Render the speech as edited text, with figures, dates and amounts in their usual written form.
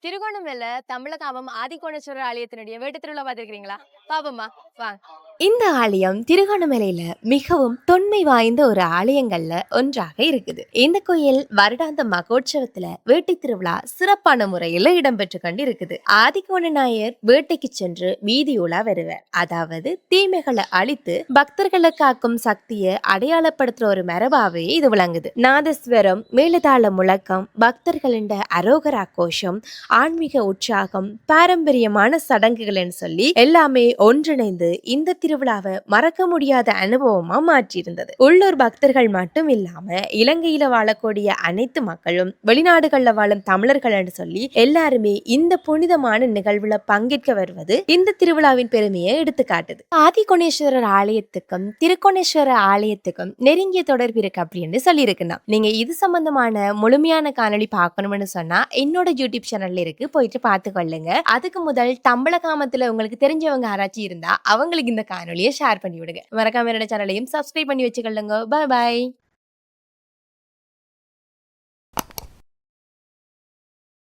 திருகோணமலையில தமிழகாமம் ஆதிகோணேஸ்வரர் ஆலயத்தினுடைய வேட்டு திருவிழா பார்த்திருக்கிறீங்களா? பாப்போமா? வாங்க. இந்த ஆலயம் திருகோணமலையில மிகவும் தொன்மை வாய்ந்த ஒரு ஆலயங்கள்ல ஒன்றாக இருக்குது. இந்த கோயில் வருடாந்த மகோற்சவத்துல வேட்டை திருவிழா சிறப்பான முறையில இடம்பெற்று கொண்டு இருக்குது. ஆதிகோண நாயர் வேட்டைக்கு சென்று வீதியுலா வருவார். அதாவது தீமைகளை அழித்து பக்தர்களை காக்கும் சக்தியை அடையாளப்படுத்துற ஒரு மரபாவே இது விளங்குது. நாதஸ்வரம், மேலதாள முழக்கம், பக்தர்களின் அரோகரா கோஷம், ஆன்மீக உற்சாகம், பாரம்பரியமான சடங்குகள்னு சொல்லி எல்லாமே ஒன்றிணைந்து இந்த திருவிழாவை மறக்க முடியாத அனுபவமா மாற்றியிருந்தது. உள்ளூர் பக்தர்கள் மட்டும் இல்லாம இலங்கையில வாழக்கூடிய அனைத்து மக்களும், வெளிநாடுகள்ல வாழும் தமிழர்கள் சொல்லி எல்லாருமே இந்த புனிதமான நிகழ்வுல பங்கேற்க வருவது இந்த திருவிழாவின் பெருமையை எடுத்துக்காட்டுது. ஆதிகோணேஸ்வரர் ஆலயத்துக்கும் திருக்கோணேஸ்வரர் ஆலயத்துக்கும் நெருங்கிய தொடர்பு இருக்கு அப்படின்னு சொல்லி இருக்குன்னா, நீங்க இது சம்பந்தமான முழுமையான காணொளி பார்க்கணும்னு சொன்னா என்னோட யூடியூப் சேனல்ல இருக்கு, போயிட்டு பார்த்து கொள்ளுங்க. அதுக்கு முதல் தமிழகாமத்துல உங்களுக்கு தெரிஞ்சவங்க யாராச்சும் இருந்தா அவங்களுக்கு இந்த காணொலியை ஷேர் பண்ணி விடுங்க. மறக்காம என்னோட சேனலையும் சப்ஸ்கிரைப் பண்ணி வச்சுக்கொள்ளுங்க. பாய் பாய்.